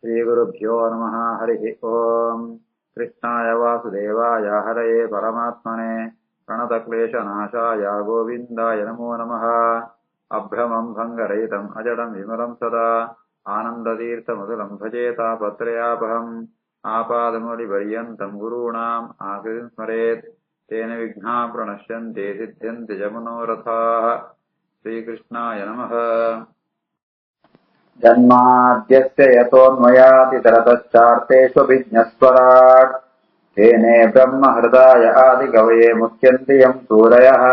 श्रीगुरुभ्यो नमः। हरिः ओम्। कृष्णाय वासुदेवाय हरये परमात्मने प्रणतक्लेशनाशाय गोविन्दाय नमो नमः। अभ्रमम् भङ्गरहितम् अजडम् विमलम् सदा आनन्दतीर्थमधुरम् भजेतापत्रयापहम् आपादमौलिपर्यन्तम् गुरूणाम् आकृतिम् स्मरेत् तेन विघ्नाः प्रणश्यन्ते सिद्ध्यन्ति च मनोरथाः। श्रीकृष्णाय नमः। जन्माद्यस्य यतोऽन्वयातितरतश्चार्तेष्वभिज्ञस्वराट् तेने ब्रह्महृदाय आदिकवये मुह्यन्ति यम् सूरयः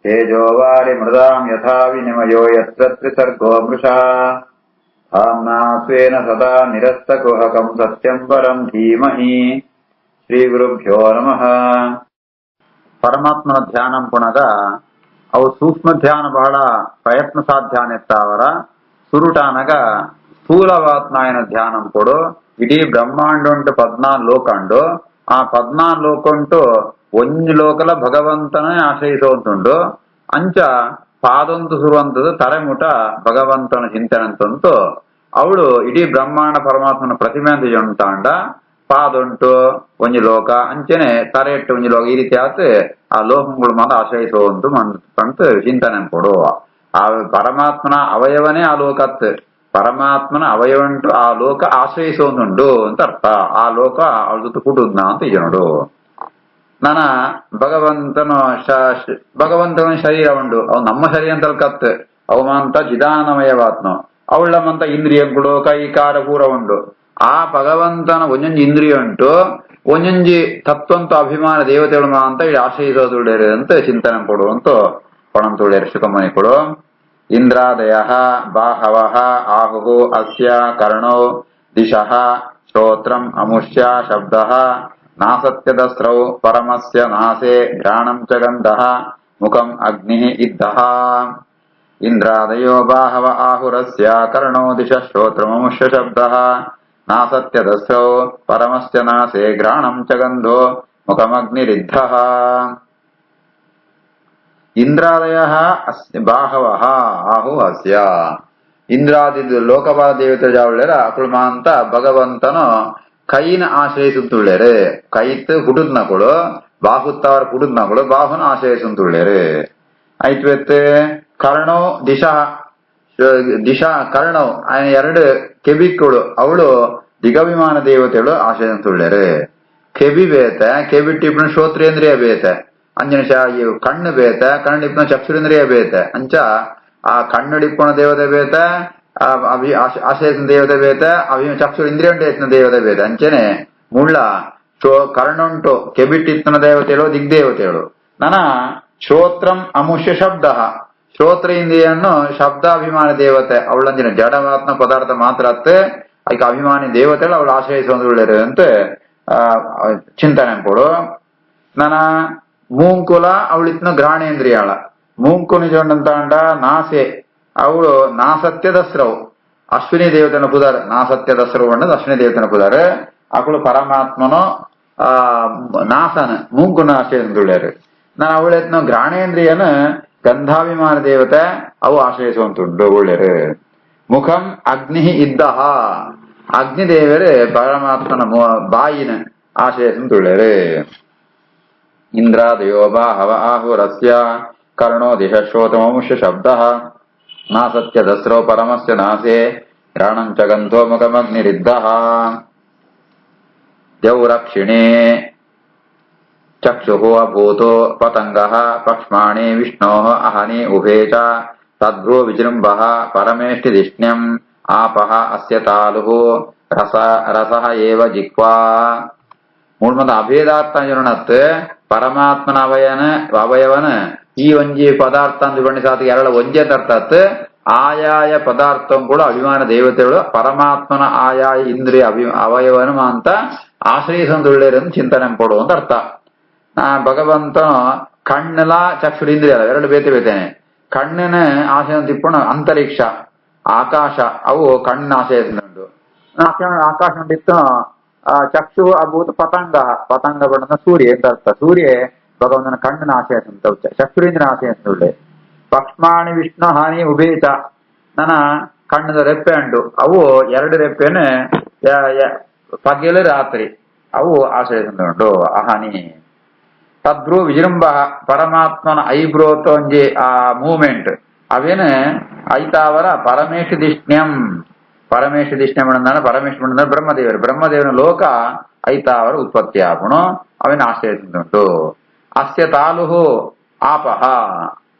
तेजो वारिमृदाम् यथा विनिमयो यत्र त्रिसर्गो मृषा धाम्ना स्वेन सदा निरस्तकुहकम् सत्यम् परम् धीमहि। ಶ್ರೀಗುರುಭ್ಯೋ ನಮಃ. ಪರಮಾತ್ಮನ ಧ್ಯಾನ ಪುಣಗ ಅವು ಸೂಕ್ಷ್ಮ ಧ್ಯಾನ ಬಹಳ ಪ್ರಯತ್ನ ಸಾಧ್ಯಾನೆತ್ತಾವರ ಸುರುಟಾನಗ ಸ್ಥೂಲವಾತ್ಮಾಯನ ಧ್ಯಾನಂ ಕೊಡು. ಇಡೀ ಬ್ರಹ್ಮಾಂಡ ಉಂಟು 14 ಲೋಕ ಉಂಡು. ಆ 14 ಲೋಕ ಉಂಟು ಒಂಜಿ ಲೋಕಲ ಭಗವಂತನೇ ಆಶ್ರಯಿಸೋದುಂಡು. ಅಂಚ ಪಾದೊಂದು ಸುರುವಂತದ್ದು ತರೆಮುಟ ಭಗವಂತನ ಚಿಂತನೆ ಅಂತಂತು ಅವಳು ಇಡೀ ಬ್ರಹ್ಮಾಂಡ ಪರಮಾತ್ಮನ ಪ್ರತಿಮೆ ಅಂತ ಉಂಟಾಂಡ ಪಾದುಂಟು ಒಂಜಿ ಲೋಕ ಅಂಚನೆ ತರೆಟ್ಟು ಒಂಜಿ ಲೋಕ ಈ ರೀತಿ ಆತ ಆ ಲೋಕಗಳು ಮಾತ್ರ ಆಶ್ರಯಿಸುವಂತು ಅಂತ ಚಿಂತನೆ ಕೊಡುವ. ಆ ಪರಮಾತ್ಮನ ಅವಯವನೇ ಆ ಲೋಕತ್ ಪರಮಾತ್ಮನ ಅವಯವ ಉಂಟು ಆ ಲೋಕ ಆಶ್ರಯಿಸೋದುಂಡು ಅಂತ ಅರ್ಥ. ಆ ಲೋಕ ಅವಳ ಜೊತೆ ಕುಟುದ್ನ ಅಂತ ಈಗ ನೋಡು. ನಾನ ಭಗವಂತನ ಶರೀರ ಉಂಡು ಅವು ನಮ್ಮ ಶರೀರ ಅಂತ ಕತ್ ಅವಮಂತ ಜಿದಾನಮಯವಾತ್ಮ ಅವಳಮಂತ ಇಂದ್ರಿಯಗಳು ಕೈ ಕಾರ ಪೂರ ಉಂಡು. ಆ ಭಗವಂತನ ಒಂದೊಂದು ಇಂದ್ರಿಯ ಉಂಟು ಒಂದೊಂಜಿ ತತ್ವಂತ ಅಭಿಮಾನ ದೇವತೆಗಳು ಅಂತ ಆಶ್ರಯಿಸೋದುಳ್ಳೇರು ಅಂತ ಚಿಂತನೆ ಕೊಡುವಂತ ಪಣಂತುಳ್ಳೇರು ಸುಖಮನಿ ಕೊಡು. ಇಂದ್ರಾದಯ ಬಾಹವ ಆಹು ಅಸ್ಯ ಕರ್ಣೋ ದಿಶಃ ಶ್ರೋತ್ರಂ ಅಮುಷ್ಯ ಶಬ್ದ ನಾಸತ್ಯದಸ್ರೌ ಪರಮಸ್ಯ ನಾಸೆ ಘ್ರಾಣಂ ಚ ಗಂಧಃ ಮುಖಂ ಅಗ್ನಿ ಇದ್ದಃ. ಇಂದ್ರಾದಯೋ ಬಾಹವ ಆಹುರಸ್ಯ ಕರ್ಣೋ ದಿಶಃ ಶ್ರೋತ್ರಮುಷ್ಯ ಶಬ್ದಃ ನಾಸತ್ಯದಸ್ರೌ ಪರಮಸ್ಯ ನಾಸೆ ಘ್ರಾಣಂ ಚ ಗಂಧೋ ಮುಖಮಗ್ನಿರಿದ್ದಃ. ಇಂದ್ರಾದಯ ಬಾಹವ ಆಹು ಅಸ್ಯ ಇಂದ್ರಾದಿ ಲೋಕಪಾಲ ದೇವತೆ ಜಾವಳ್ಳೇರ ಅಕುಳ್ಮ ಅಂತ ಭಗವಂತನು ಕೈನ ಆಶ್ರಯಿಸುತ್ತುಳ್ಳೇರು. ಕೈತ್ ಕುಟುದ್ನಗಳು ಬಾಹುತ್ತವರ ಕುಟುದ್ನಗಳು ಬಾಹುನ ಆಶ್ರಯಿಸುತ್ತುಳ್ಳೇರು. ಆಯ್ತು ಕರ್ಣೋ ದಿಶಾ ಕರ್ಣವ್ ఆయన ಎರಡು ಕೆಬಿಕ್ಕಳು ಅವಳು ದಿಗವಿಮಾನ ದೇವತೆಗಳು ಆಶ್ರಯಿಸುಳ್ಳೇರು. ಕೆಬಿ ಬೇತ ಕೆಬಿಟ್ಟಿಪ್ನ ಶ್ರೋತ್ರೇಂದ್ರಿಯ ಬೇತ ಅಂಜನ ಕಣ್ಣು ಬೇತ ಕಣ್ಣಿಪ್ನ ಚಕ್ಷುರೇಂದ್ರಿಯ ಬೇತ ಅಂಚ ಆ ಕಣ್ಣುಡಿಪ್ಪಣ ದೇವತೆ ಬೇತ ಆಶ್ರಯಿಸಿನ ದೇವತೆ ಬೇತ ಚಕ್ಷುರ ಇಂದ್ರಿಯ ದೇವತೆ ಬೇತ ಅಂಚನೆ ಮುಳ್ಳ ಕರ್ಣುಂಟು ಕೆಬಿಟ್ಟಿತ್ತನ ದೇವತೆಗಳು ದಿಗ್ದೇವತೆಗಳು. ನನ ಶ್ರೋತ್ರಂ ಅಮುಷ್ಯ ಶಬ್ದ ಶ್ರೋತ್ರ ಇಂದ್ರಿಯನ್ನು ಶಬ್ದಾಭಿಮಾನಿ ದೇವತೆ ಅವಳಂದಿನ ಜಡಮಾತ್ಮ ಪದಾರ್ಥ ಮಾತ್ರ ಅತ್ತೆ ಅದಕ್ಕೆ ಅಭಿಮಾನಿ ದೇವತೆಗಳು ಅವಳು ಆಶ್ರಯಿಸೊಳ್ಳೆರು ಅಂತ ಚಿಂತನೆ ಕೊಡು. ನನ್ನ ಮೂಂಕುಲ ಅವಳಿತ್ನ ಘ್ರಾಣೇಂದ್ರಿಯಾಳ ಮೂಂಕುನಿ ಜೊಂಡಂತಾಂಡ ನಾಸೆ ಅವಳು ನಾಸತ್ಯದಸ್ರವು ಅಶ್ವಿನಿ ದೇವತೆನ ಪುದಾರ ನಾಸತ್ಯದಸ್ರವು ಅನ್ನೋದು ಅಶ್ವಿನಿ ದೇವತೆನ ಪುದಾರ ಅವಳು ಪರಮಾತ್ಮನು ನಾಸನ ಮೂಂಕುನ ಆಶ್ರಯಿಸುಳ್ಳೇರು. ನಾನು ಅವಳೆತ್ನ ಘ್ರಾಣೇಂದ್ರಿಯನ ಗಂಧಾಭಿಮಾನ ದೇವತೆ ಅವು ಆಶ್ರಯಿಸುವಂತುಂಡು ಒಳ್ಳೆರು. ಮುಖಂ ಅಗ್ನಿ ಇದ್ದಹ ಅಗ್ನಿದೇವರೇ ಪರಮಾತ್ಮನ ಬಾಯಿನ ಆಶ್ರಯಿಸುವಂತುಳ್ಳೇರು. ಇಂದ್ರಾದಯೋ ಬಾಹವ ಆಹುರಸ್ಯ ಕರ್ಣೋ ದಿಶ ಶ್ರೋತಮುಷ್ಯ ಶಬ್ದ ನಾಸತ್ಯದಸ್ರೋ ಪರಮಸ್ಯ ನಾಸೆ ಘ್ರಾಣಂ ಚ ಗಂಧೋ ಮುಖಮಗ್ನಿರಿದ್ದಃ. ದೇವರಕ್ಷಿಣೇ ಚಕ್ಷುಃ ಅಭೂತೋ ಪತಂಗಃ ಪಕ್ಷ್ಮಾಣಿ ವಿಷ್ಣೋಃ ಅಹನಿ ಉಭೇ ಚ ತದ್ಭ್ರೂ ವಿಜೃಂಭಃ ಪರಮೇಷ್ಠಿಧಿಷ್ಣ್ಯಂ ಆಪಃ ಅಸ್ಯ ತಾಲುಃ ರಸಃ ಏವ ಜಿಹ್ವಾ. ಮೂಡ್ಮದ ಅಭೇದಾರ್ಥ ಜೊನತ್ ಪರಮಾತ್ಮನ ಅವಯವನ ಈ ಒಂಜಿ ಪದಾರ್ಥ ಅಂತ ಬಣ್ಣಿಸಾತ ಎರಡ ಒಂಜೆ ತರ್ತತ್ ಆಯಾಯ ಪದಾರ್ಥ ಕೂಡ ಅಭಿಮಾನ ದೇವತೆಗಳು ಪರಮಾತ್ಮನ ಆಯಾಯ ಇಂದ್ರಿಯ ಅವಯವನ ಅಂತ ಆಶ್ರಯಿಸೊಳ್ಳೆರನ್ನು ಚಿಂತನೆ ಕೊಡುವಂತ ಅರ್ಥ. ಭಗವಂತನು ಕಣ್ಣಲ ಚಕ್ಷುರಿಂದ್ರಿಯ ಎರಡು ಬೇತೆ ಬೇತೇನೆ ಕಣ್ಣಿನ ಆಶಯ ತಿಪ್ಪಣ ಅಂತರಿಕ್ಷ ಆಕಾಶ ಅವು ಕಣ್ಣಿನ ಆಶಯ ಆಕಾಶ ಉಂಟಿತ್ತು. ಚಕ್ಷು ಅಭೂತ ಪತಂಗ ಪತಂಗ ಬಣ್ಣ ಸೂರ್ಯ ಅಂತ ಅರ್ಥ. ಸೂರ್ಯ ಭಗವಂತನ ಕಣ್ಣಿನ ಆಶಯ ಚಕ್ಷುರಿಂದ್ರಿಯ ಆಶಯ ಉಳ್ಳೆ. ಪಕ್ಷ್ಮಾಣಿ ವಿಷ್ಣು ಹಾನಿ ಉಭೇತ ನನ್ನ ಕಣ್ಣದ ರೆಪ್ಪೆ ಉಂಟು, ಅವು 2 ರೆಪ್ಪೆನೆ ಪಗೆಲು ರಾತ್ರಿ ಅವು ಆಶ್ರಯಿಸುಂಟು ಅಹನಿ. ತದ್ಭ್ರೂ ವಿಜೃಂಭ ಪರಮಾತ್ಮನ ಐಬ್ರೋತ್ ಒಂಜಿ ಆ ಮೂವ್ಮೆಂಟ್ ಅವೇನು ಐತಾವರ ಪರಮೇಶ್ ದಿಷ್ಣ್ಯಂ ಪರಮೇಶ್ವರ ಬ್ರಹ್ಮದೇವನ ಲೋಕ ಐತಾವರ ಉತ್ಪತ್ತಿ ಆಪುಣು ಅವೇನು ಆಶ್ರಯಿಸುಂಟು. ಅಸ್ಯ ತಾಲುಹು ಆಪಹ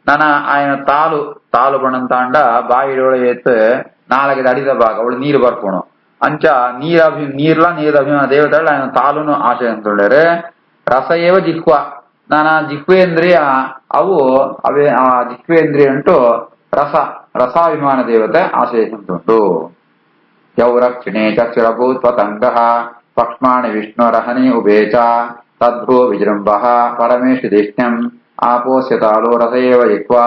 ನನ ఆయన ತಾಲು ಬಣ್ಣಂತಾಂಡ ಬಾಯಿಡೊಳಗೆ ಎತ್ತು 4 ಅಡಿದ ಭಾಗ ಅವಳು ನೀರು ಬರ್ಪುಣು ಅಂಚ ನೀರ್ಲ ಅಭಿಮಾನ ದೇವತೆಗಳು ఆయన ತಾಲುನು ಆಶ್ರಯಿಸುಳ್ಳೆ. ರಸ ಏವ ಜಿಹ್ವ ನನ್ನ ಜಿಹ್ವೇಂದ್ರಿಯ ಅವು ಅವೇ ಆ ಜಿಹ್ವೇಂದ್ರಿಯ ಉಂಟು ರಸಾಭಿಮಾನ ದೇವತೆ ಆಶ್ರಯಿಸುಂಟು. ಯೌರಕ್ಷಿಣೆ ಚಕ್ಷುರಭೂತ್ ಪತಂಗಃ ಪಕ್ಷ್ಮಾಣಿ ವಿಷ್ಣುರಹನಿ ಉಭೇಚ ತದ್ಭ್ರೂ ವಿಜೃಂಭ ಪರಮೇಶ್ ದಿಷ್ಣ್ಯಂ ಆಪೋಸ್ಯ ತಾಲೋ ರಸ ಏವ ಜಿಹ್ವಾ.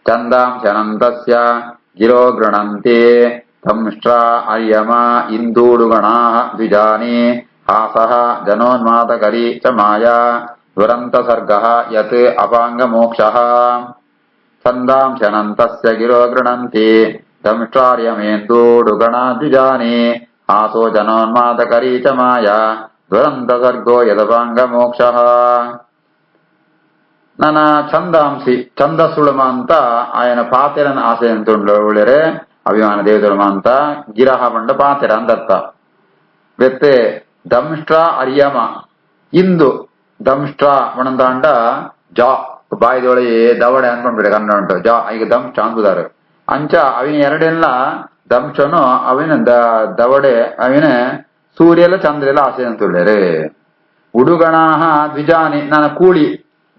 ಚಂದಾಂಶನಂತಸ್ಯ ಗಿರೋ ಗೃಣಂತೆ ದಂಷ್ಟ್ರಾ ಅರ್ಯಮ ಇಂದೂಡುಗಣಾಃ ದ್ವಿಜಾನಿ ಹಾಸಃ ಜನೋನ್ಮಾದಕರಿ ಚ ಮಾಯಾ ದುರಂತ ಸರ್ಗಃ ಯತ್ ಅಪಾಂಗ ಮೋಕ್ಷಃ. ಛಂದಾಂಶನಂತಸ್ಯ ಗಿರೋ ಗೃಣಂತಿ ದಂಷ್ಟ್ರಾರ್ಯಮೇಂದೂಡುಗಣಾ ದ್ವಿಜಾನಿ ಹಾಸೋ ಜನೋನ್ಮಾದಕರಿ ಚ ಮಾಯಾ ದುರಂತ ಸರ್ಗೋ ಯದಪಾಂಗ ಮೋಕ್ಷಃ. ನನ್ನ ಛಂದಸ್ಸುಳಮ ಅಂತ ఆయన ಪಾತೆರನ ಆಸೆಯಂತುಳ್ಳರೆ ಅಭಿಮಾನ ದೇವತುಳಮ ಅಂತ ಗಿರಹ ಬಂಡ ಪಾತೆರ ಅಂದತ್ತ. ಬೆತ್ತೆ ದಂಷ್ಟ್ರ ಅರ್ಯಮ ಇಂದು ದಂಷ್ಟ್ರ ಮಣಂದಾಂಡ ಜಾ ಬಾಯಿದೊಳಗೆ ದವಡೆ ಅನ್ಕೊಂಡ್ಬಿಡ ಕನ್ನಡ ಉಂಟು ಜಾ ಈಗ ದಂಷ್ಟ್ರ ಅಂಬುದಾರು ಅಂಚ ಅವಿನ ಎರಡೆಲ್ಲ ದಂಶನು ಅವಿನ ದವಡೆ ಅವಿನ ಸೂರ್ಯಲ ಚಂದ್ರೆಲ್ಲ ಆಸೆಯಂತುಳ್ಳರೆ. ಉಡುಗಣಾಹ ದ್ವಿಜಾನಿ ನನ್ನ ಕೂಳಿ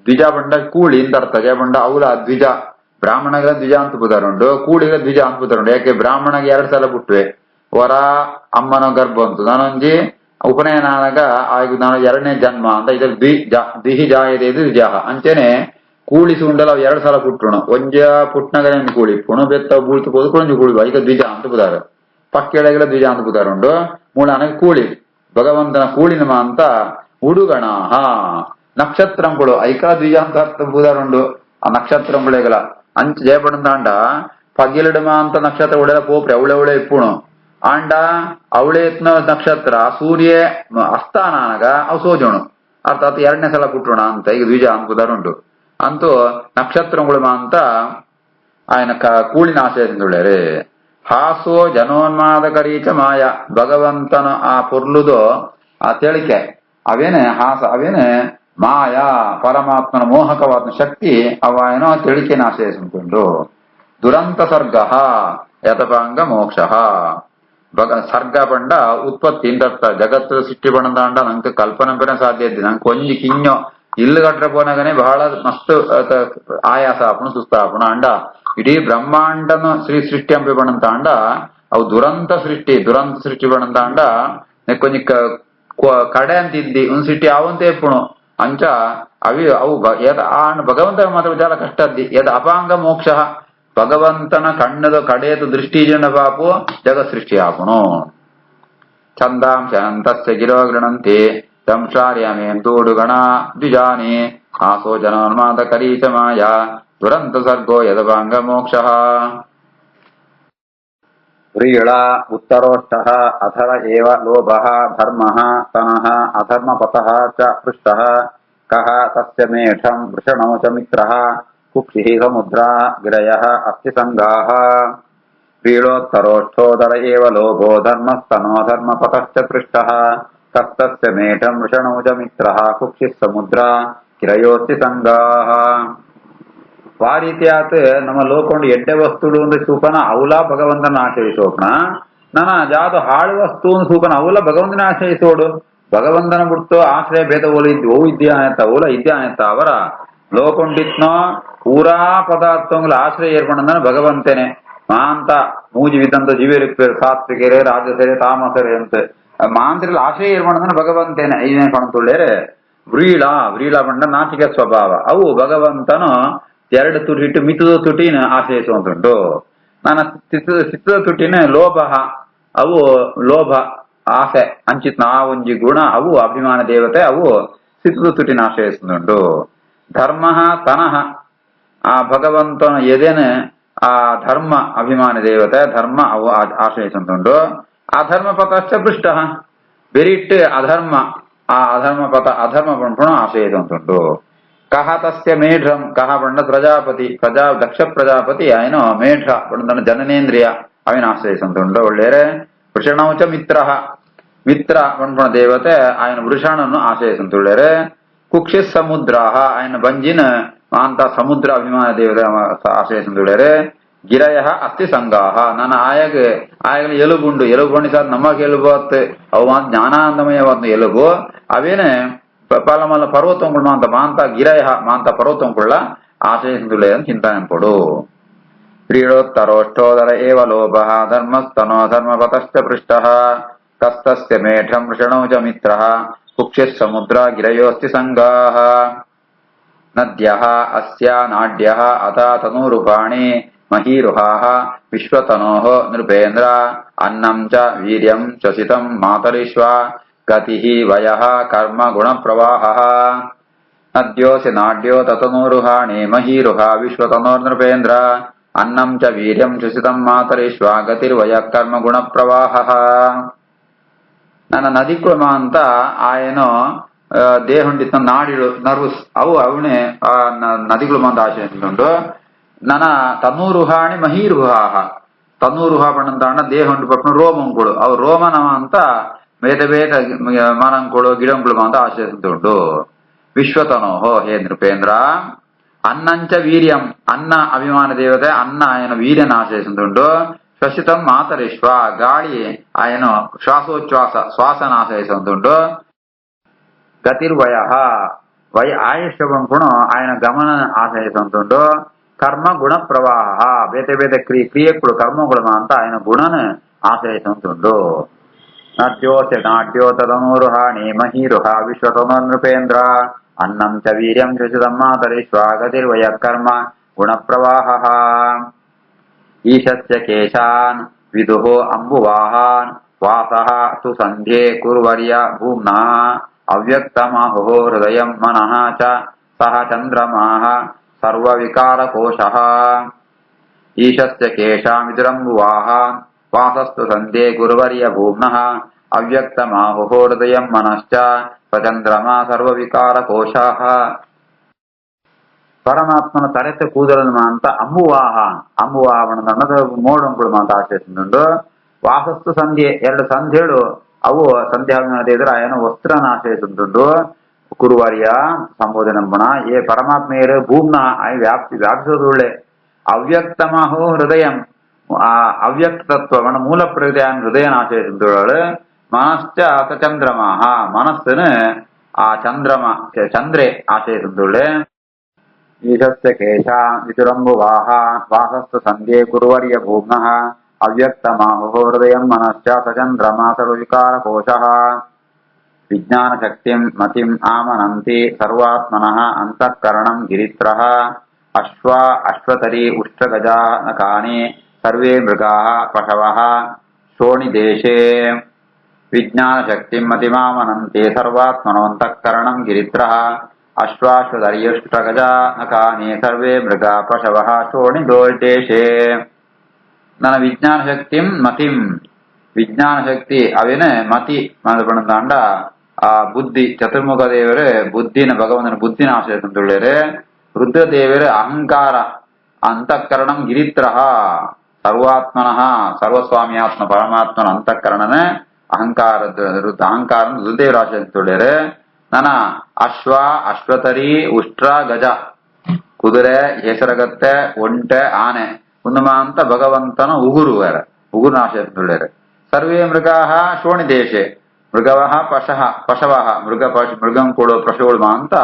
ದ್ವಿಜ ಬಂಡ ಕೂಳಿ ಅಂತ ಅರ್ಥ. ಜಯ ಬಂಡ ಅವಲ ದ್ವಿಜ ಬ್ರಾಹ್ಮಣಗಳ ದ್ವಿಜ ಅಂತ ಬುದಾರುಂಡು, ಕೂಳಿಗ ದ್ವಿಜ ಅಂತ ಬುದಾರುಂಡು. ಯಾಕೆ ಬ್ರಾಹ್ಮಣಗೆ 2 ಸಲ ಬಿಟ್ವೆ, ವರ ಅಮ್ಮನ ಗರ್ಭ ಅಂತು ನಾನೊಂಜಿ ಉಪನಯನ ಆದಾಗ ಆಗ ನಾನು 2ನೇ ಜನ್ಮ ಅಂತ ಇದ್ರಲ್ಲಿ ದ್ವಿಹಿ ಜಾಯದೆ ದ್ವಿಜಾಹ ಅಂಚೆನೆ ಕೂಳಿಸಿ ಉಂಡಲ್ಲ 2 ಸಲ ಪುಟ್ಟುಣು. ಒಂಜ ಪುಟ್ನಗರ ಕೂಳಿ ಪುಣು ಬೆತ್ತ ಬೂಳ್ತು ಹೋದ್ ಕೊಂಜ ಕೂಳಿ ಈಗ ದ್ವಿಜ ಅಂತ ಬುದಾರು. ಪಕ್ಕೆಳೆಗಳ ದ್ವಿಜ ಅಂತ ಬುದಾರುಂಡು. ಮೂಳನಗೆ ಕೂಳಿ ಭಗವಂತನ ಕೂಳಿನಮ ಅಂತ. ಉಡುಗಣಾಹ ನಕ್ಷತ್ರಂಗಳು ಐಕಲ ದ್ವಿಜ ಅಂತ ಅರ್ಥ ಬುದಾರುಂಡು. ಆ ನಕ್ಷತ್ರಂಗಳೆಗಳ ಅಂಚ ಜಯಪಡಂತಾಂಡ ಪಗಿಲಿಡಮ ಅಂತ ನಕ್ಷತ್ರ ಉಡೆಲ ಪೋಪ್ರೆ ಅವಳೆ ಇಪ್ಪುಣು ಆಂಡ ಅವಳೆ ಎತ್ನ ನಕ್ಷತ್ರ ಸೂರ್ಯ ಅಸ್ಥಾನಾಗ ಅವು ಸೋಜೋಣು ಅರ್ಥಾತ್ 2ನೇ ಸಲ ಪುಟ್ಟೋಣ ಅಂತ ಈಗ ದ್ವಿಜ ಅಂತ ಬುದಾರುಂಡು. ಅಂತೂ ನಕ್ಷತ್ರಗಳು ಅಂತ ఆయన ಕೂಳಿನ ಆಶಯದಿಂದುಳ್ಳರೆ. ಹಾಸೋ ಜನೋನ್ಮಾದಕರೀಚ ಮಾಯ ಭಗವಂತನ ಆ ಪೊರ್ಲುದು ಆ ತೆಳಿಕೆ ಅವೇನೆ ಹಾಸ ಅವೇನೆ ಮಾಯಾ ಪರಮಾತ್ಮನ ಮೋಹಕವಾದ ಶಕ್ತಿ ಅವೇನೋ ತಿಳಿಕೆನ ಆಶ್ರಯಿಸುಂಟು. ದುರಂತ ಸರ್ಗ ಯತಪಾಂಗ ಮೋಕ್ಷ ಸರ್ಗ ಬಂಡ ಉತ್ಪತ್ತಿ ಇಂದರ್ಥ ಜಗತ್ತು ಸೃಷ್ಟಿ ಬಂಡ ನಂಗೆ ಕಲ್ಪನೆ ಬೇರೆ ಸಾಧ್ಯ ಇದ್ದೆ ನಂಗೆ ಕೊಂಜಿ ಕಿಂಜೋ ಇಲ್ಲು ಗಟ್ರ ಪೋನಾಗನೆ ಬಹಳ ಮಸ್ತ್ ಆಯಾಸ ಆಪುಣ ಸುಸ್ತ ಆಪುಣ ಅಂಡ ಇಡೀ ಬ್ರಹ್ಮಾಂಡನ ಸೃಷ್ಟಿ ಅಂಪೆ ಬಣ್ಣಂತ ಅಂಡ ಅವು ದುರಂತ ಸೃಷ್ಟಿ ಬಣ್ಣಂತ ಅಂಡ ಕೊಂಜಿ ಕಡೆ ಅಂತಿದ್ದಿ ಒಂದ್ ಸೃಷ್ಟಿ ಅವಂತೆ ಎಪ್ಪುಣು ಅಂಚ ಅವು ಭಗವಂತನ ಮಾತ್ರ ವಿಚಾರ ಕಷ್ಟ ಅದ್ದಿ ಯದ ಅಪಾಂಗ ಮೋಕ್ಷ ಭಗವಂತನ ಕಣ್ಣದ ಕಡೆಯದು ದೃಷ್ಟಿ ಜನ ಪಾಪು ಜಗತ್ ಸೃಷ್ಟಿ ಆಪುಣು. ಛಂದಾಂಶ ಅಂತಸ್ಯ ಗಿರೋ ಗೃಣಂತಿ ದಂಶಾರ್ಯಮೇಂದೂಡುಗಣ ದ್ವಿಜಾನಿ ಆಸೋ ಜನೋನ್ಮಾದ ಕರೀಚ ಮಾಯಾ ದುರಂತ ಸರ್ಗೋ ಯದಪಾಂಗ ಮೋಕ್ಷ. ವ್ರೀಳ ಉತ್ತರೋಷ್ಟಃ ಅಧರ ಏವ ಲೋಭಃ ಧರ್ಮಃ ತನಃ ಅಧರ್ಮಪತಃ ಚ ಪೃಷ್ಟಃ ಕಃ ತಸ್ಯ ಮೇಷಂ ವೃಷಣೋ ಚ ಮಿತ್ರಃ ಕುಕ್ಷಿಃ ಸಮುದ್ರಾ ಗಿರಯಃ ಅಸ್ತಿ ಸಂಗಾಃ. ವ್ರೀಳೋತ್ತರೋಷ್ಠೋದರ ಏವ ಲೋಭೋ ಧರ್ಮಸ್ತನೋ ಧರ್ಮಪತಶ್ಚ ಪೃಷ್ಟಃ ಕಸ್ತಸ್ಯ ಮೇಷಂ ವೃಷಣೋ ಚ ಮಿತ್ರಃ ಕುಕ್ಷಿಃ ಸಮುದ್ರಾ ಗಿರಯೋಸ್ತಿ ಸಂಗಾಃ. ಆ ರೀತಿಯಾತ್ ನಮ್ಮ ಲೋಕೊಂಡು ಎಡ್ಡೆ ವಸ್ತುಡು ಅಂದ್ರೆ ಸೂಪನ ಅವಲ ಭಗವಂತನ ಆಶ್ರಯಿಸೋಪಣ ನನ್ನ ಜಾದು ಹಾಳು ವಸ್ತು ಸೂಪನ ಅವಲ ಭಗವಂತನ ಆಶ್ರಯಿಸೋಡು ಭಗವಂತನ ಬಿಟ್ಟು ಆಶ್ರಯ ಭೇದ ಓ ಇದ್ಯಾನತ ಓಲ ಇದ್ಯಾನತ ಅವರ ಲೋಕೊಂಡಿತ್ನೋ ಪೂರಾ ಪದಾರ್ಥಗಳ ಆಶ್ರಯ ಏರ್ಪಡ ಭಗವಂತನೇ ಮಾಂತ ಮೂಜಿ ವಿದ್ದಂತ ಜೀವಿರುಪ್ಪೇರು ಸಾತ್ವಿಕೆರೆ ರಾಜಸರೆ ತಾಮಸರೆ ಅಂತ ಮಾಂತ್ರಲ್ಲಿ ಆಶ್ರಯ ಏರ್ಪಡ ಭಗವಂತನೇ ಐದನೇ ಕಣತುಳ್ಳೇರೆ. ವ್ರೀಳ ಬಂಡ ನಾಚಿಕ ಸ್ವಭಾವ ಅವು ಭಗವಂತನು 2 ತುಟಿ ಇಟ್ಟು ಮಿತದ ತುಟಿನ ಆಶ್ರಯಿಸುವಂತುಂಟು. ನನ್ನ ಚಿತ್ತದ ತುಟಿನ ಲೋಭ ಅವು ಲೋಭ ಆಸೆ ಅಂಚಿತ್ ಒಂಜಿ ಗುಣ ಅವು ಅಭಿಮಾನ ದೇವತೆ ಅವು ಸಿತ್ತದ ತುಟಿನ ಆಶ್ರಯಿಸುವುದುಂಟು. ಧರ್ಮ ತನಃ ಆ ಭಗವಂತನ ಎದೆನ ಆ ಧರ್ಮ ಅಭಿಮಾನಿ ದೇವತೆ ಧರ್ಮ ಅವು ಆಶ್ರಯಿಸುಂಟು. ಅಧರ್ಮ ಪಥಶ್ಚ ಪೃಷ್ಟ ಬೆರಿಟ್ ಅಧರ್ಮ ಆ ಅಧರ್ಮ ಪಥ ಅಧರ್ಮ ಪಂಪಣ ಆಶ್ರಯಿಸುಂಟು. ಕಹ ತಸ್ಯ ಮೇಢ್ರಂ ಕಹ ಪಂಡ ಪ್ರಜಾಪತಿ ದಕ್ಷ ಪ್ರಜಾಪತಿ ಆಯ್ನ ಮೇಢ್ರ ಪಂಡ ಜನನೇಂದ್ರಿಯ ಅವಿನ ಆಶ್ರಯಿಸುಂಟು. ಒಳ್ಳೆಯರೆ ವೃಷಣೌಚ ಮಿತ್ರ ಮಿತ್ರ ಪಂಪಣ ದೇವತೆ ఆయన ವೃಷಣನ್ನು ಆಶ್ರಯಿಸುಂಟುಳ್ಳೇರೆ. ಕುಕ್ಷಿತ್ ಸಮುದ್ರ ఆయన ಬಂಜಿನ ಅಂತ ಸಮುದ್ರ ಅಭಿಮಾನ ದೇವತೆ ಆಶ್ರಯಿಸುಂಟುಳ್ಳೇರೆ. ಗಿರಯ ಅಸ್ಥಿ ಸಂಗಾಹ ನನ್ನ ಆಯಗ ಎಲುಬುಂಡು ಎಲುಬು ಸರ್ ನಮಗ್ ಎಲುಬು ಅವು ಜ್ಞಾನಾನಂದಮಯವಾದ ಎಲುಬು ಅವೇನೆ ಪಲಮಲ್ಲ ಪರ್ವತಂಗಳು ಮಾಂತ ಗಿರಯ ಮಾಂತ ಪರ್ವತಂಗಳ ಆಶ್ರಯಿಸುಂಟುಳ್ಳೇ ಅಂತ ಚಿಂತನೆ ಕೊಡು. ಕ್ರೀಡೋತ್ತರೋಷ್ಟೋದರ ಏವ ಲೋಭ ಧರ್ಮಸ್ತನೋ ಧರ್ಮಪತಶ್ಚ ಪೃಷ್ಟ ಕಸ್ತಸ್ಯ ಮೇಢಂ ವೃಷಣೌ ಚ ಮಿತ್ರ ಕುಕ್ಷಿತ್ ಸಮುದ್ರ ಗಿರಯೋಸ್ತಿ ಸಂಗಾಹ. ನದ್ಯಃ ಅಸ್ಯ ನಾಡ್ಯಃ ಅಥ ತನೂರುಪಾಣಿ ಮಹೀರುಹಾಃ ವಿಶ್ವತನೋಃ ನೃಪೇಂದ್ರ ಅನ್ನಂ ಚ ವೀರ್ಯಂ ಶಸಿತಂ ಮಾತರಿಶ್ವ ಗತಿಃ ವಯಃ ಕರ್ಮ ಗುಣಪ್ರವಾಹಃ. ನದ್ಯೋಸ್ಯ ನಾಡ್ಯೋ ತತನೂರುಹಾಣಿ ಮಹೀರುಹಾ ವಿಶ್ವತನೋರ್ನೃಪೇಂದ್ರ ಅನ್ನಂ ಚ ವೀರ್ಯಂ ಶಸಿತಂ ಮಾತರಿಶ್ವ ಗತಿರ್ವಯಃ ಕರ್ಮ ಗುಣಪ್ರವಾಹಃ. ನನ್ನ ನದಿಕುಳ ಅಂತ ಆಯನೋ ದೇಹುಂಡಿತ ನಾಡಿಗಳು ನರ್ವಸ್ ಅವು ಅವನೇ ನದಿಗಳು ಮಂದ ಆಶೆಂಟು. ನನ್ನ ತನ್ನೂರುಹಾಣಿ ಮಹೀರುಹಾಹ ತನ್ನೂರುಹ ಪಣ್ಣಂತ ದೇಹುಂಡು ಪಪ್ಪನ ರೋಮಂಗಳು ಅವು ರೋಮನವ ಅಂತ ಬೇತೆ ಬೇತೆ ಮರಂಗಳು ಗಿಡಂಗಳು ಅಂತ ಆಶ್ರಯಿಸುಂಟು. ವಿಶ್ವತನೋಹೋ ಹೇ ನೃಪೇಂದ್ರ ಅನ್ನಂಚ ವೀರ್ಯಂ ಅನ್ನ ಅಭಿಮಾನ ದೇವತೆ ಅನ್ನ ಆಯನ ವೀರ್ಯನ ಆಶ್ರಯಿಸುಂಟು. ಶ್ವಸಿತಂ ಮಾತರಿಶ್ವ ಗಾಳಿ ಆಯನ ಶ್ವಾಸೋಚ್ಛ್ವಾಸ ಶ್ವಾಸನ ಆಶ್ರಯಿಸುಂಟು. ಗತಿರ್ವಯ ವಯ ಆಯುಷ್ಯ ಪಂಪುಣ ఆయన ಗಮನ ಆಶ್ರಯಿಸುಂಟು. ಕರ್ಮ ಗುಣ ಪ್ರವಾಹ ಬೇತೆ ಬೇತೆ ಕ್ರಿಯೆಗಳು ಕರ್ಮಗಳು ಅಂತ ఆయన ಗುಣನ ಆಶ್ರಯಿಸುಂಟು. ನದ್ಯೋಸ್ಯ ನಾಟ್ಯೋ ತದನೂರುಹಾಣಿ ಮಹೀರುಹ ವಿಶ್ವತನೋ ನೃಪೇಂದ್ರ ಅನ್ನಂ ಚ ವೀರ್ಯಂ ಶಸಿತಂ ಮಾತರಿಶ್ವ ಗತಿರ್ವಯ ಕರ್ಮ ಗುಣ ಪ್ರವಾಹ. ಈಶಸ್ಯ ಕೇಶಾನ್ ವಿದುಃ ಅಂಬುವಾಹಾನ್ ವಾಸಃ ತು ಸಂಧ್ಯೆ ಕುರ್ವರ್ಯ ಭೂಮ್ನಃ ಅವ್ಯಕ್ತಮಾಹುಃ ಹೃದಯಂ ಮನಃ ಚ ಸಹ ಚಂದ್ರಮಾಃ ಸರ್ವವಿಕಾರಕೋಶಃ. ಈಶಸ್ಯ ಕೇಶಾನ್ ವಿದುರಂಬುವಾಹಾನ್ ವಾಸಸ್ತು ಸಂಧ್ಯೆ ಕುರ್ವರ್ಯ ಭೂಮ್ನಃ ಅವ್ಯಕ್ತಮಾಹುಃ ಹೃದಯಂ ಮನಶ್ಚ ಸ ಚಂದ್ರಮಾ ಸರ್ವವಿಕಾರಕೋಶಃ. ಪರಮಾತ್ಮನ ತಲೆತ ಕೂದಲನ್ನು ಅಂತ ಅಂಬುವಾಹನ ಮೋಡಂಗಳು ಅಂತ ಆಶ್ರಯಿಸುಂಟು. ವಾಸಸ್ತು ಸಂಧ್ಯೆ ಎರಡು ಸಂಧ್ಯೆಗಳು ಅವು ಸಂಧ್ಯಾಭಿಮಾನ ದೇವರ ಆಯನ ವಸ್ತ್ರನ ಆಶ್ರಯಿಸುಂಟು. ಕುರುವರ್ಯ ಸಂಬೋಧನಂಬಣ ಏ ಪರಮಾತ್ಮೆಯರು ಭೂಮ್ನ ವ್ಯಾಪಿಸೋದುಳ್ಳೆ ಅವ್ಯಕ್ತಮಹೋ ಹೃದಯಂ ಆ ಅವ್ಯಕ್ತ ತತ್ವವಣ ಮೂಲ ಪ್ರಕೃತಿಯ ಹೃದಯನ ಆಶ್ರಯಿಸುಂಟು. ಮನಶ್ಚ ಸ ಚಂದ್ರಮಾಹ ಮನಸ್ಸನ್ನು ಆ ಚಂದ್ರೆ ಆಶ್ರಯಿಸುಂಟುಳ್ಳೆ. ಈಶಸ್ಯ ಕೇಶ ವಿದುರಂಬುವಾಹ ವಾಸಸ್ತು ಸಂಧ್ಯೆ ಕುರ್ವರ್ಯ ಭೂಮ್ನಃ ಅವ್ಯಕ್ತಮಾಹುಃ ಹೃದಯಂ ಮನಶ್ಚ ಸ ಚಂದ್ರಮಾ ಸರ್ವವಿಕಾರಕೋಶಃ. ವಿಜ್ಞಾನ ಶಕ್ತಿಂ ಮತಿಂ ಆಮನಂತಿ ಸರ್ವಾತ್ಮನಃ ಅಂತಃಕರಣಂ ಗಿರಿತ್ರಃ ಅಶ್ವತರಿ ಉಷ್ಟ್ರಗಜಾನಕಾನಿ ಸರ್ವೇ ಮೃಗಾಃ ಪಶವಃ ಶೋಣಿದೇಶೇ. ವಿಜ್ಞಾನ ಶಕ್ತಿಂ ಮತಿಮಾಮನಂತಿ ಸರ್ವಾತ್ಮನೋ ಅಂತಃಕರಣಂ ಗಿರಿತ್ರಃ ಅಶ್ವಾಶ್ವತರ್ಯುಷ್ಟ್ರಗಜಾನಕಾನಿ ಸರ್ವೇ ಮೃಗಾ ಪಶವಃ ಶೋಣಿದೇಶೇ. ನನ್ನ ವಿಜ್ಞಾನ ಶಕ್ತಿಂ ಮತಿಂ ವಿಜ್ಞಾನ ಶಕ್ತಿ ಅವೇನ ಮತಿ ಪಣಂದಾಂಡ ಆ ಬುದ್ಧಿ ಚತುರ್ಮುಖ ದೇವರ ಬುದ್ಧಿನ ಭಗವಂತನ ಬುದ್ಧಿನ ಆಶ್ರಯಿಸುಂಟುಳ್ಳೇರೆ. ರುದ್ರದೇವರ ಅಹಂಕಾರ ಅಂತಃಕರಣಂ ಗಿರಿತ್ರಃ ಸರ್ವಾತ್ಮನಃ ಸರ್ವಸ್ವಾಮಿಯಾತ್ಮ ಪರಮಾತ್ಮನ ಅಂತಃಕರಣನ ಅಹಂಕಾರ ರುದ್ರದೇವರ ಆಶ್ರಯಿಸುಂಟುಳ್ಳೇರೆ. ನನ್ನ ಅಶ್ವತರಿ ಉಷ್ಟ್ರ ಗಜ ಕುದುರೆ ಹೆಸರಗತ್ತೆ ಒಂಟೆ ಆನೆ ಕುಂದಮ ಅಂತ ಭಗವಂತನ ಉಗುರು ಆಶ್ರಯಿಸುಂಟುಳ್ಳೇರೆ. ಸರ್ವೇ ಮೃಗಾಃ ಶೋಣಿದೇಶೆ ಮೃಗವಃ ಪಶವಃ ಮೃಗಂ ಕೊಡೋ ಪಶುಗಳು ಅಂತ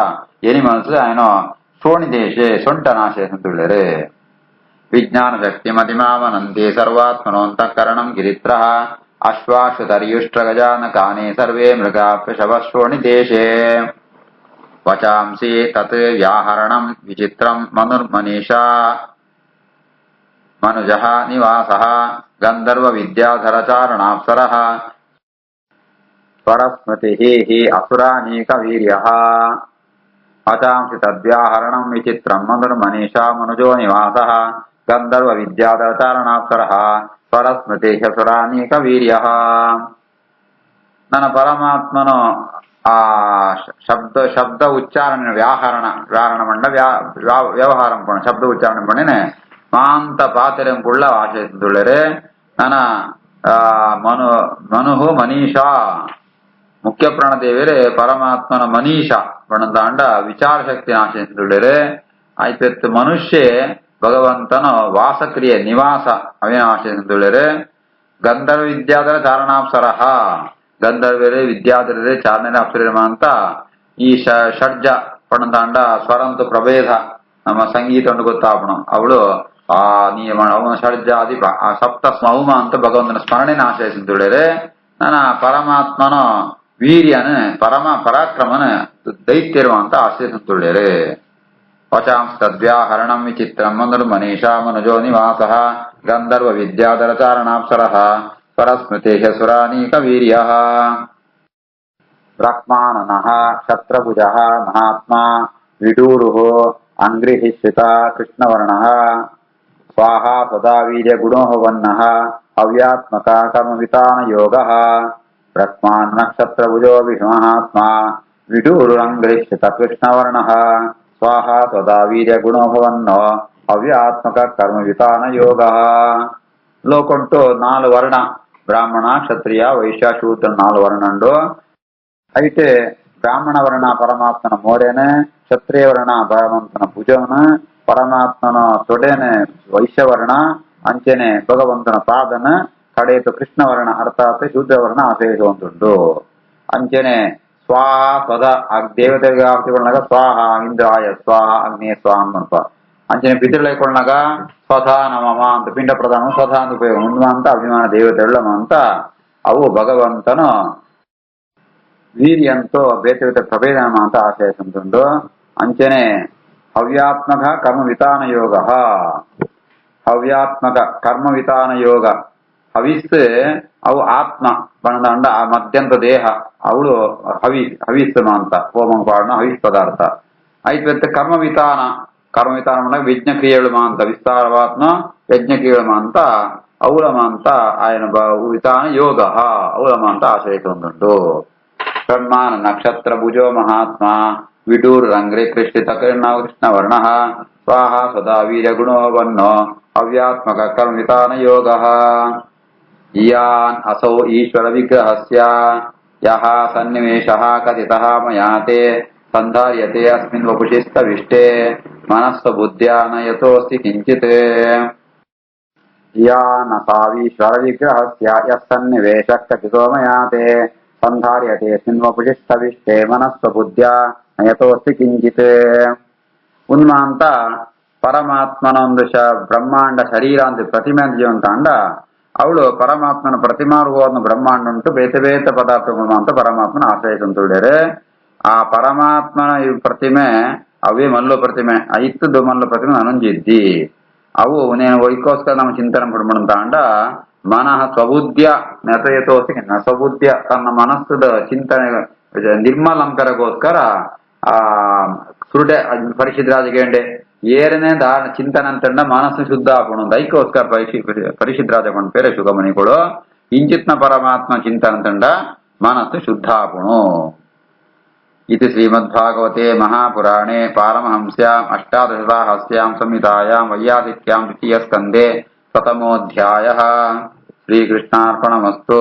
ಎನಿಮಲ್ಸ್ ಆಯನ ಶೋಣಿದೇಶೆ ಸೊಂಟನ ಆಶ್ರಯಿಸುಂಟುಳ್ಳೇರೆ. ವಿಜ್ಞಾನ ಶಕ್ತಿ ಮತಿಮಾವನಂತಿ ಸರ್ವಾತ್ಮನೋ ಅಂತಃಕರಣಂ ಗಿರಿತ್ರಃ ಅಶ್ವಾಶ್ವತರ್ಯುಷ್ಟ್ರಗಜಾನಕಾನಿ ಸರ್ವೇ ಮೃಗಾ ಪಶವಃ ಶೋಣಿದೇಶೇ. ವಚಾಂಸಿ ತತ್ ವ್ಯಾಹರಣಂ ವಿಚಿತ್ರಂ ಮನುರ್ಮನೀಷಾ ಮನುಜಃ ನಿವಾಸಃ ಗಂಧರ್ವ ವಿದ್ಯಾಧರಚಾರಣಾಪ್ಸರಃ ಸ್ವರಸ್ಮೃತಿಃ ಹಿ ಅಸುರಾನೀಕ ವೀರ್ಯಃ. ವಚಾಂಸಿ ತದ್ವ್ಯಾಹರಣಂ ವಿಚಿತ್ರಂ ಮನುರ್ಮನೀಷಾ ಮನುಜೋ ನಿವಾಸಃ ಗಂಧರ್ವ ವಿದ್ಯಾಧರಚಾರಣಾಪ್ಸರಃ ಸ್ವರಸ್ಮೃತಿ ಸುರಾನೀಕ ವೀರ್ಯ. ನನ್ನ ಪರಮಾತ್ಮನು ಆ ಶಬ್ದ ಉಚ್ಚಾರಣೆ ವ್ಯಾಹರಣ ಮಂಡ ವ್ಯವಹಾரம் பண்ண ಶಬ್ದ ಉಚ್ಚಾರಣೆ பண்ணின ಮಾಂತ ಪಾತಿರಂಕುಳ್ಳ ಆಶಯಿಸಿದುಳ್ಳರೆ ನನ್ನ ಮನುಹು ಮನೀಷಾ ಮುಖ್ಯ ಪ್ರಾಣದೇವರೇ ಪರಮಾತ್ಮನ ಮನೀಷಾ ಪಣದಾಂಡ ವಿಚಾರ ಶಕ್ತಿ ಆಶಯಿಸಿದುಳ್ಳರೆ ಆಯ್ತು ಮನುಷ್ಯ ಭಗವಂತನ ವಾಸಕ್ರಿಯೆ ನಿವಾಸ ಅವೇನು ಆಶಯಿಸಿದುಳ್ಳರೆ ಗಂಧರ್ವ ವಿದ್ಯಾಧರ ಚಾರಣಾಪ್ಸರಃ ಗಂಧರ್ವರೇ ವಿದ್ಯಾಧರರೇ ಚಾರಣೆ ಅಪ್ಸರಿಮ ಅಂತ ಈ ಷಡ್ಜ ಪಣದಾಂಡ ಸ್ವರಂತು ಪ್ರಭೇದ ನಮ್ಮ ಸಂಗೀತ ಗೊತ್ತಾಪಣ ಅವಳು ಆ ನಿಯಮ ಅವನ ಷಡ್ಜಾದಿ ಆ ಸಪ್ತ ಸ್ಮೌಮ ಅಂತ ಭಗವಂತನ ಸ್ಮರಣೆನ ಆಶ್ರಯಿಸಿದುಳ್ಳರೆ ನನ್ನ ಪರಮಾತ್ಮನ ವೀರ್ಯನ ಪರಾಕ್ರಮನ ದೈತ್ಯರು ಅಂತ ಆಶ್ರಯಿಸುತ್ತುಳ್ಳರೆ. ವಚಾಂಸ ತದ್ವ್ಯಾಹರಣಂ ವಿಚಿತ್ರಂ ಮನರು ಮನೀಷಾ ಮನುಜೋ ನಿವಾಸ ಗಂಧರ್ವ ವಿದ್ಯಾಧರ ಚಾರಣಾಪ್ಸರಃ ಸ್ವರಸ್ಮೃತಿ ಸುರಾನೀಕ ವೀರ್ಯ. ಬ್ರಹ್ಮಾನನಃ ಕ್ಷತ್ರಭುಜಃ ಮಹಾತ್ಮ ವಿಡೂರುಃ ಅಂಗ್ರಿಹಿಶ್ರಿತ ಕೃಷ್ಣವರ್ಣಃ ಸ್ವಾಹಾ ಸದಾ ವೀರ್ಯ ಗುಣೋಹವನ್ನಃ ಅವ್ಯಾತ್ಮಕ ಕರ್ಮವಿತಾನ ಯೋಗಃ. ಬ್ರಹ್ಮಾನ್ ನಕ್ಷತ್ರಭುಜೋ ಮಹಾತ್ಮ ವಿಡೂರುರಂಗ್ರಿಹಿಶ್ರಿತ ಕೃಷ್ಣವರ್ಣಃ ಸ್ವಾಹಾ ಸದಾ ವೀರ್ಯ ಗುಣೋಹವನ್ನೋ ಅವ್ಯಾತ್ಮಕ ಕರ್ಮವಿತಾನ ಯೋಗಃ. లోకొంటూ 4 వర్ణ బ్రాహ్మణ క్షత్రియ వైశ్య శూద్ర 4 వర్ణండు. అయితే బ్రాహ్మణ వర్ణ ಪರಮಾತ್ಮನ ಮೋರೆನೆ, ಕ್ಷತ್ರಿಯ ವರ್ಣ ಭಗವಂತನ ಭುಜವನ, ಪರಮಾತ್ಮನ ತೊಡೆನೆ ವೈಶ್ಯವರ್ಣ, ಅಂಚೆನೆ ಭಗವಂತನ ಪಾದನ, ಕಡೆಯತು ಕೃಷ್ಣವರ್ಣ ಅರ್ಥಾತ್ ಶೂದ್ರವರ್ಣ ಆಶ್ರಯಿಸುವಂತುಂಟು. ಅಂಚೆನೆ ಸ್ವಾಹ ಸ್ವದ ದೇವತೆಗೆ ಆರ್ತಿಕೊಂಡಾಗ ಸ್ವಾಹ ಇಂದ್ರಾಯ ಸ್ವಾಹ ಅಗ್ನಿಯ ಸ್ವಾಹ ಅಂತ ಅಂಚನೆ ಪಿತೃಳೈಕೊಂಡಾಗ ಸ್ವಧಾ ನಮಮ ಅಂತ ಪಿಂಡ ಪ್ರಧಾನ ಸ್ವಧಾ ಅಂತ ಉಪಯೋಗ ಉಣ್ಮ ಅಂತ ಅಭಿಮಾನ ದೇವತೆಳ್ಳಮ ಅಂತ ಅವು ಭಗವಂತನ ವೀರ್ಯಂತೋ ಬೇತೆ ಬೇತೆ ಪ್ರಭೇದಮ ಅಂತ ಆಶ್ರಯಿಸುಂಟು. ಅಂಚನೆ ಹವ್ಯಾತ್ಮಕ ಕರ್ಮವಿತಾನ ಯೋಗ, ಹವ್ಯಾತ್ಮಕ ಕರ್ಮವಿತಾನ ಯೋಗ ಹವಿಸ್ ಅವು ಆತ್ಮ ಬಣ್ಣದಂಡ ಆ ಮಧ್ಯಂತ ದೇಹ ಅವಳು ಹವಿಸ್ಮ ಅಂತ ಹೋಮ ಪಾಡನ ಹವಿಸ್ ಪದಾರ್ಥ ಐತ್ ಕರ್ಮವಿತಾನ ಕರ್ಮವಿತಾನ ಯಜ್ಞಕ್ರಿಯೆಗಳು ಅಂತ ವಿಸ್ತಾರವಾತ್ಮ ಯಜ್ಞಕ್ರಿಯೆಗಳು ಅಂತ ಔಲಮ ಅಂತ ఆయన ವಿತಾನ ಯೋಗ ಔಲಮ ಅಂತ ಆಶ್ರಯಿಸುವುದುಂಟು. ಬ್ರಹ್ಮಾನ ನಕ್ಷತ್ರ ಭುಜೋ ಮಹಾತ್ಮ ವಿಡೂರ್ ರಂಗ್ರೆ ಕೃಷ್ಣಿತ ಕೃಷ್ಣವರ್ಣ ಸ್ವಾಹ ಸದಾ ವೀರ್ಯ ಗುಣೋವನ್ನೋ ಅವ್ಯಾತ್ಮಕ ಕರ್ಮವಿತಾನ ಯೋಗ. ಇಯಾನ್ ಅಸೌ ಈಶ್ವರ ವಿಗ್ರಹಸ್ಯ ಯಹ ಸನ್ನಿವೇಶಃ ಕಥಿತಃ ಮಯಾ ತೇ ಸಂಧಾರ್ಯತೆ ಅಸ್ಮಿನ್ ವಪುಷಿ ಸ್ಥವಿಷ್ಟೇ ಮನಸ್ಸ ಬುದ್ಧ್ಯ ನ ಯತೋಸ್ತಿ ಕಿಂಚಿತ್. ಇಯಾನ್ ಅಸಾವೀಶ್ವರ ವಿಗ್ರಹಸ್ಯ ಯಃ ಸನ್ನಿವೇಶಃ ಕಥಿತೋ ಮಯಾ ತೇ ಸಂಧಾರ್ಯತೆ ಅಸ್ಮಿನ್ ವಪುಷಿ ಸ್ಥವಿಷ್ಟೇ ಮನಸ್ಸ ಬುದ್ಧ್ಯ ನ ಯತೋಸ್ತಿ ಕಿಂಚಿತ್. ಉನ್ಮ ಅಂತ ಪರಮಾತ್ಮನ ಒಂದು ಬ್ರಹ್ಮಾಂಡ ಶರೀರ ಅಂತ ಪ್ರತಿಮೆ ಅಂತ ಜೀವಂತ ಅಂಡ ಅವಳು ಪರಮಾತ್ಮನ ಪ್ರತಿಮಾರುವನ್ನು ಬ್ರಹ್ಮಾಂಡ ಉಂಟು ಬೇತೆ ಬೇತೆ ಪದಾರ್ಥಗಳು ಅಂತ ಪರಮಾತ್ಮನ ಆಶ್ರಯಿಸುಂತುಳ್ಳಿರೆ. ಆ ಪರಮಾತ್ಮನ ಈ ಪ್ರತಿಮೆ ಅವೇ ಮಲ್ಲು ಪ್ರತಿಮೆ ಐತ್ತದು ಮಲ್ಲು ಪ್ರತಿಮೆ ಅನುಂಜಿದ್ದಿ ಅವು ನೇನು ಒಯ್ಕೋಸ್ಕರ ನಮ್ಮ ಚಿಂತನೆ ಪಡ್ಮಂತ ಅಂಡ ಮನಃ ಸ್ವಬುದ್ಧ್ಯ ನೆತಯತೋಸಿ ಸ್ವಬುದ್ಧ್ಯ ತನ್ನ ಮನಸ್ಸದ ಚಿಂತನೆ ನಿರ್ಮಲಂಕರಗೋಸ್ಕರ ಆ ಸುರುಡೆ ಪರಿಶುದ್ಧರಾಜಗೇಂಡೆ ಏರನೇ ದಾನ ಚಿಂತನೆ ಅಂತಂಡ ಮನಸ್ಸು ಶುದ್ಧ ಆಪಣು ದೈಕೋಸ್ಕರ ಪರಿಶುದ್ಧರಾಜ ಕೊಂಡ ಪೇರೆ ಶುಗಮನಿಗಳು ಇಂಚಿತ್ನ ಪರಮಾತ್ಮ ಚಿಂತನೆ ಅಂತಂಡ ಮನಸ್ಸು ಶುದ್ಧ ಆಪಣು. इति श्रीमद्भागवते महापुराणे पारमहंस्याम् अष्टादशसाहस्यां संहितायां वैयासिक्यां द्वितीयस्कन्धे प्रथमोऽध्यायः. श्रीकृष्णार्पणमस्तु.